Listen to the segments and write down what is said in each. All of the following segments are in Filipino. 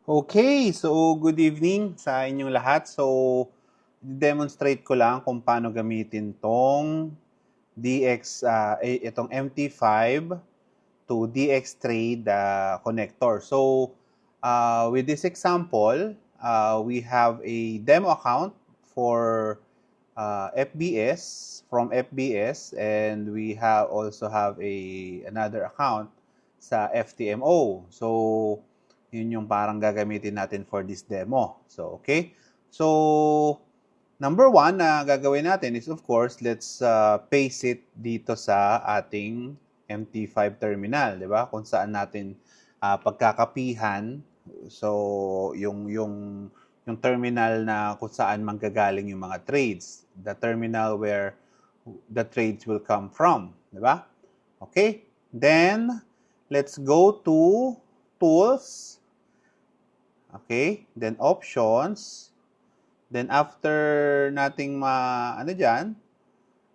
Okay, so good evening sa inyong lahat. So, demonstrate ko lang kung paano gamitin tong itong MT5 to DX Trade connector. So, with this example, we have a demo account for FBS from FBS, and we also have another account sa FTMO. So, yun yung parang gagamitin natin for this demo. So, okay. So, number one na gagawin natin is, of course, let's paste it dito sa ating MT5 terminal, di ba? Kung saan natin pagkakapihan. So, yung terminal na kung saan manggagaling yung mga trades. The terminal where the trades will come from, di ba? Okay? Then, let's go to Tools. Okay? Then Options. Then after nating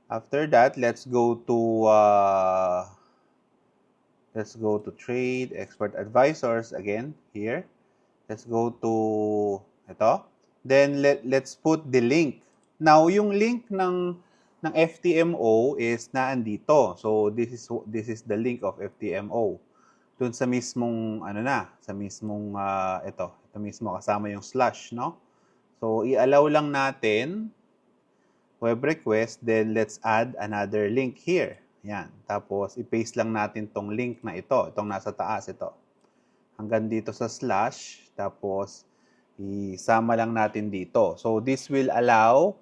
after that, let's go to Trade Expert Advisors again here. Let's go to ito. Then let's put the link. Now, yung link ng FTMO is naandito. So this is the link of FTMO. Doon sa mismong ito mismo kasama yung slash, no? So i-allow lang natin web request, then let's add another link here. Yan. Tapos i-paste lang natin tong link na ito, itong nasa taas ito. Hanggang dito sa slash, tapos isama lang natin dito. So this will allow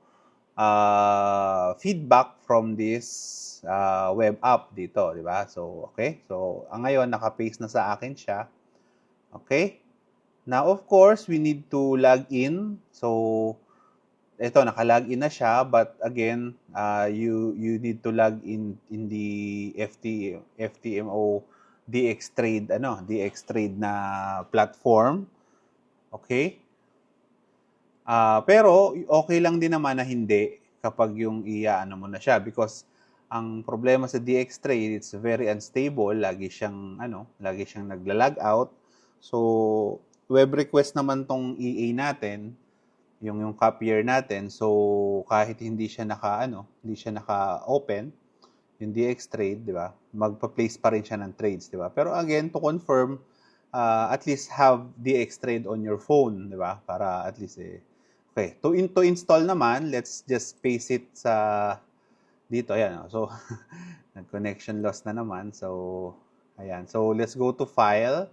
feedback from this web app dito, di ba? So, okay. So, ngayon, naka-paste na sa akin siya. Okay. Now, of course, we need to log in. So, ito, naka-log in na siya. But again, you need to log in the FTMO DX Trade na platform. Okay. Pero okay lang din naman na hindi kapag yung iaano mo na siya, because ang problema sa DX Trade, it's very unstable, lagi siyang nagla-log out. So web request naman tong EA natin, yung copier natin. So kahit hindi siya naka-open yung DX Trade, di ba? Magpa-place pa rin siya ng trades, di ba? Pero again, to confirm, at least have DX Trade on your phone, di ba? Para at least okay, to install naman, let's just paste it sa dito, ayan. So, nag-connection loss na naman. So, ayan. So, let's go to File.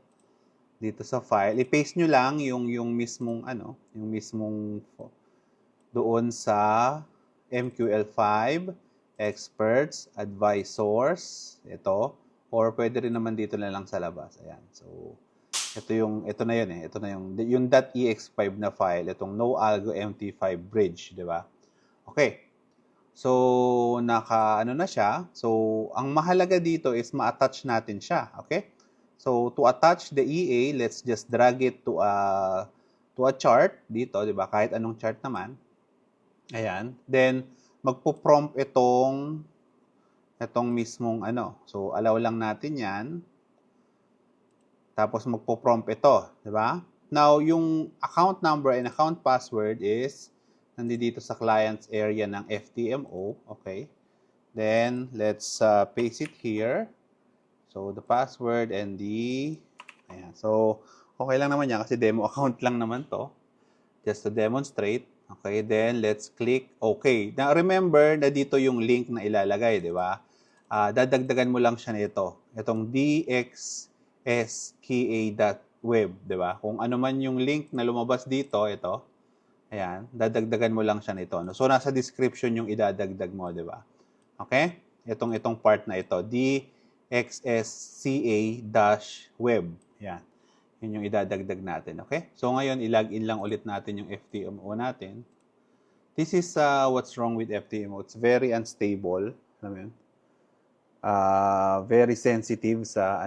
Dito sa File, i-paste nyo lang yung mismong doon sa MQL5 Experts Advisors, ito, or pwede rin naman dito na lang sa labas. Ayan. So, ito na yun eh. Ito na yung .ex5 na file, itong NoAlgo MT5 bridge, di ba? Okay. So, na siya. So, ang mahalaga dito is ma-attach natin siya. Okay? So, to attach the EA, let's just drag it to a chart dito, di ba? Kahit anong chart naman. Ayan. Then, magpo-prompt itong mismong So, allow lang natin yan. Tapos magpo-prompt ito, di ba? Now, yung account number and account password is nandito sa clients area ng FTMO, okay? Then, let's paste it here. So, the password and ayan. So, okay lang naman yan kasi demo account lang naman to. Just to demonstrate. Okay, then let's click OK. Now, remember na dito yung link na ilalagay, di ba? Dadagdagan mo lang siya nito. Itong dxska.web, di ba? Kung ano man yung link na lumabas dito, ito, ayan, dadagdagan mo lang siya nito. No? So, nasa description yung idadagdag mo, di ba? Okay? Itong part na ito, dxska-web. Ayan. Yun yung idadagdag natin, okay? So, ngayon, i-login lang ulit natin yung FTMO natin. This is what's wrong with FTMO. It's very unstable. Alam mo yun? Very sensitive sa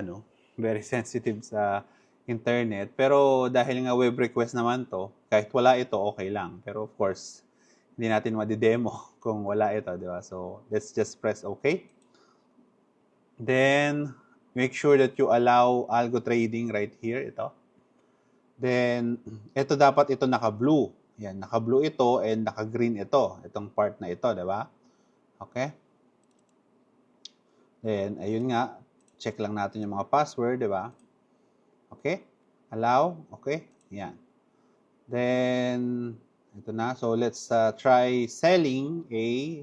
internet. Pero dahil nga web request naman to, kahit wala ito, okay lang. Pero of course, hindi natin ma-demo kung wala ito, di ba? So, let's just press OK. Then, make sure that you allow algo trading right here, ito. Then, ito dapat ito naka-blue. Yan, naka-blue ito and naka-green ito. Itong part na ito, di ba? Okay? Then, ayun nga, check lang natin yung mga password, di ba? Okay? Allow. Okay? Yan. Then, ito na. So, let's try selling a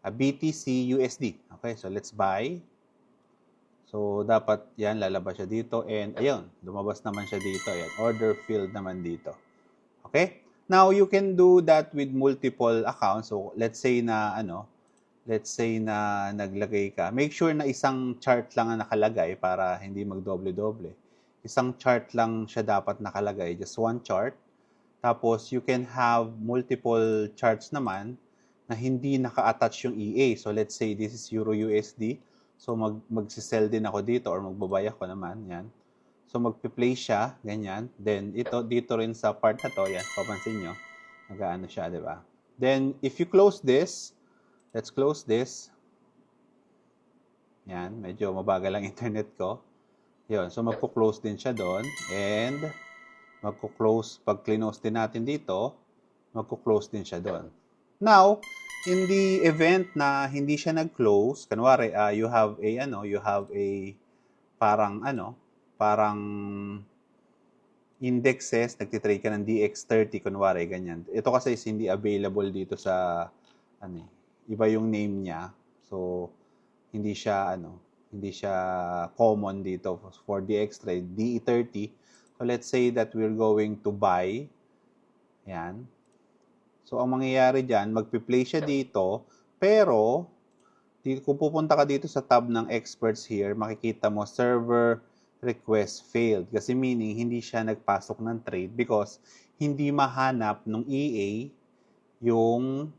BTC USD. Okay? So, let's buy. So, dapat yan, lalabas siya dito. And, ayun, lumabas naman siya dito. Ayan, order filled naman dito. Okay? Now, you can do that with multiple accounts. So, let's say na, naglagay ka. Make sure na isang chart lang ang nakalagay para hindi magdoble-doble. Isang chart lang siya dapat nakalagay. Just one chart. Tapos, you can have multiple charts naman na hindi naka-attach yung EA. So, let's say this is Euro USD. So, magsisell din ako dito or magbabay ako naman. Yan. So, magpi-play siya. Ganyan. Then, dito rin sa part na to. Yan. Papansin nyo. Nag-ano siya, di ba? Then, if you close this, let's close this. Yan. Medyo mabagal ang internet ko. Yun. So, magpo-close din siya doon. And, magko-close. Pag close din natin dito, magko-close din siya doon. Now, in the event na hindi siya nag-close, kanwari, you have a parang indexes, nagtitrade ka ng DX30, kunwari, ganyan. Ito kasi is hindi available dito sa, iba yung name niya. So, hindi siya common dito for DX trade, DE30. So, let's say that we're going to buy. Yan. So, ang mangyayari dyan, magpi-play siya dito, pero, kung pupunta ka dito sa tab ng experts here, makikita mo, server request failed. Kasi meaning, hindi siya nagpasok ng trade because hindi mahanap ng EA yung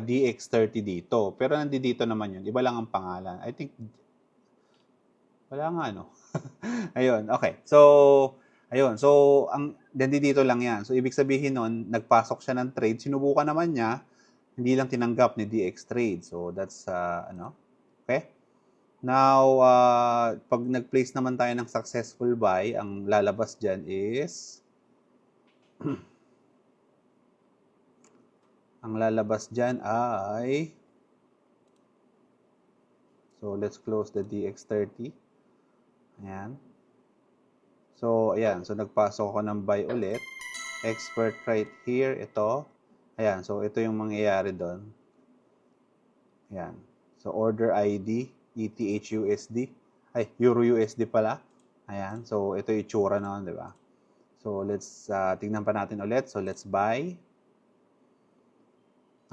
DX30 dito. Pero nandito naman yun. Iba lang ang pangalan. I think, wala nga, no? Ayun, okay. So, ayun. So, nandito lang yan. So, ibig sabihin nun, nagpasok siya ng trade. Sinubukan naman niya, hindi lang tinanggap ni DX Trade. So, that's, okay? Now, pag nag-place naman tayo ng successful buy, ang lalabas dyan is, ang lalabas dyan ay, so, let's close the DX30. Ayan. So, ayan. So, nagpasok ako ng buy ulit. Expert right here. Ito. Ayan. So, ito yung mangyayari doon. Ayan. So, order ID, ETHUSD. Ay, Euro USD pala. Ayan. So, ito yung itsura naman, di ba? So, let's, tingnan pa natin ulit. So, let's buy.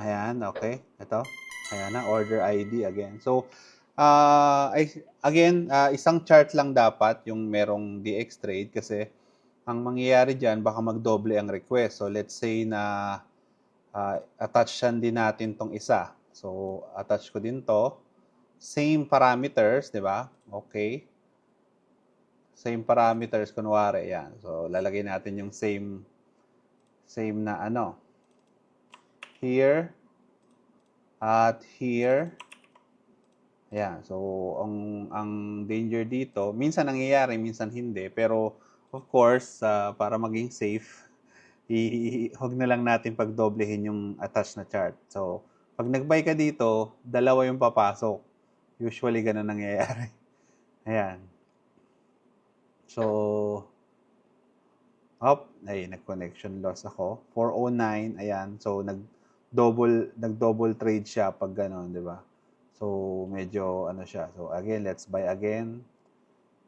Ayan. Okay. Ito. Ayan na. Order ID again. So, again, isang chart lang dapat yung merong DX trade kasi ang mangyayari dyan, baka magdoble ang request. So, let's say na attachan din natin tong isa. So, attach ko din to. Same parameters, di ba? Okay. Same parameters, kunwari. Yan. So, lalagay natin yung same na here at here. Ayan. So, ang danger dito, minsan nangyayari, minsan hindi. Pero, of course, para maging safe, huwag na lang natin pagdoblehin yung attached na chart. So, pag nag-buy ka dito, dalawa yung papasok. Usually, ganun nangyayari. Ayan. So, nag-connection loss ako. 409, ayan. So, nag-double trade siya pag gano'n, di ba? So, medyo siya. So, again, let's buy again.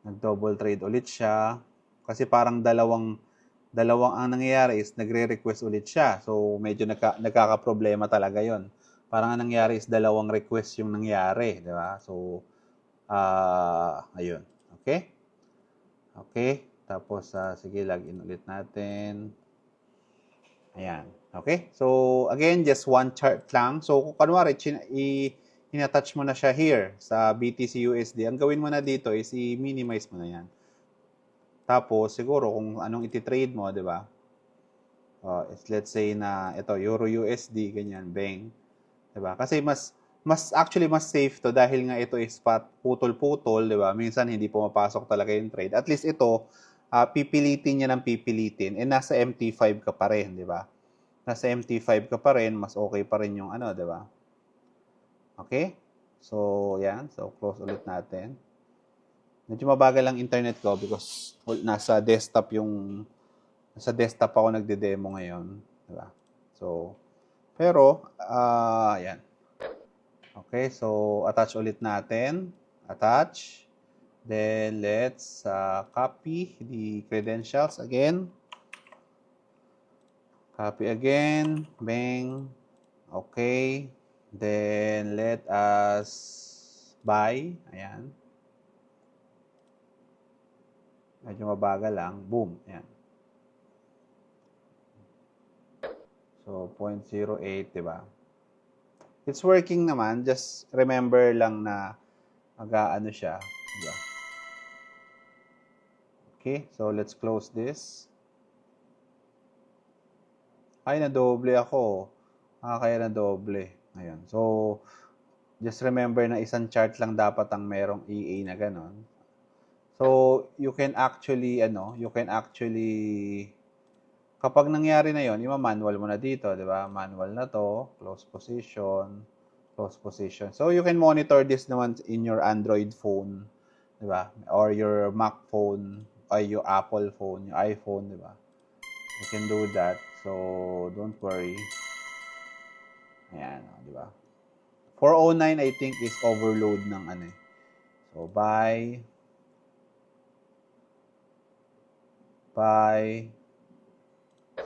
Nag-double trade ulit siya. Kasi parang dalawang ang nangyayari is nagre-request ulit siya. So, medyo nagkaka-problema talaga yon. Parang ang nangyayari is dalawang request yung nangyari. Di ba? So, ayun. Okay? Okay. Tapos, sige, login ulit natin. Ayan. Okay? So, again, just one chart lang. So, kunwari, in-attach mo na siya here sa BTC USD. Ang gawin mo na dito is i-minimize mo na yan. Tapos, siguro kung anong iti-trade mo, di ba? Let's say na ito, Euro USD, ganyan, bang. Di ba? Kasi mas safe to dahil nga ito is spot putol-putol, di ba? Minsan hindi pumapasok talaga yung trade. At least ito, pipilitin niya ng pipilitin, nasa MT5 ka pa rin, di ba? Nasa MT5 ka pa rin, mas okay pa rin yung ano, di ba? Okay? So, yan. So, close ulit natin. Medyo mabagal ang internet ko because nasa desktop ako nagde-demo ngayon. Diba? So, pero, yan. Okay, so attach ulit natin. Attach. Then, let's copy the credentials again. Copy again. Bang. Okay. Then, let us buy. Ayan. Medyo mabagal lang. Boom. Ayan. So, 0.08, diba? It's working naman. Just remember lang na mag-aano siya. Diba? Okay. So, let's close this. Ay, nadoble ako. Kaya nadoble. Ayun. So, just remember na isang chart lang dapat ang merong EA na ganon. So, you can actually, kapag nangyari na yon, ima-manual mo na dito, di ba? Manual na to, close position. So, you can monitor this naman in your Android phone, di ba? Or your Mac phone, or your Apple phone, your iPhone, di ba? You can do that. So, don't worry. Ayan, di ba? 409, I think, is overload ng ano eh. So, buy,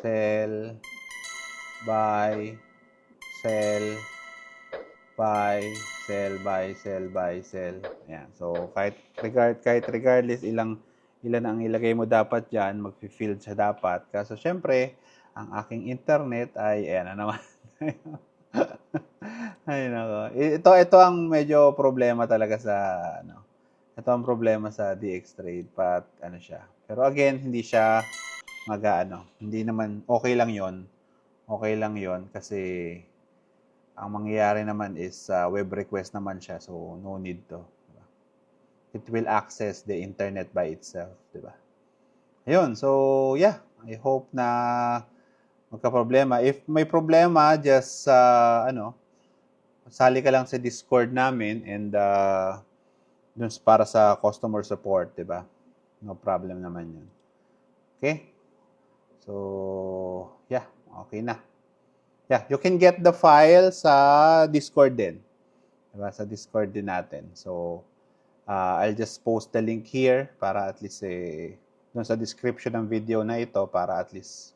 sell, buy, sell, buy, sell. Ayan. So, kahit regardless ilan ang ilagay mo dapat dyan, mag-field siya dapat. Kaso, syempre, ang aking internet ay, ayan na naman. Ay, nako. Ito ang medyo problema talaga sa, ito ang problema sa DXTrade, ano siya. Pero again, hindi siya hindi naman, okay lang yon kasi ang mangyayari naman is web request naman siya, so no need to. Diba? It will access the internet by itself, di ba? Ayun, so yeah, I hope na magka-problema. If may problema, just sali ka lang sa Discord namin and dun para sa customer support, di ba? No problem naman yun. Okay? So, yeah, okay na. Yeah, you can get the file sa Discord din. Diba? Sa Discord din natin. So, I'll just post the link here para at least dun sa description ng video na ito para at least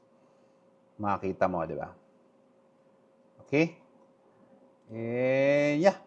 makita mo, di ba? Okay? And yeah.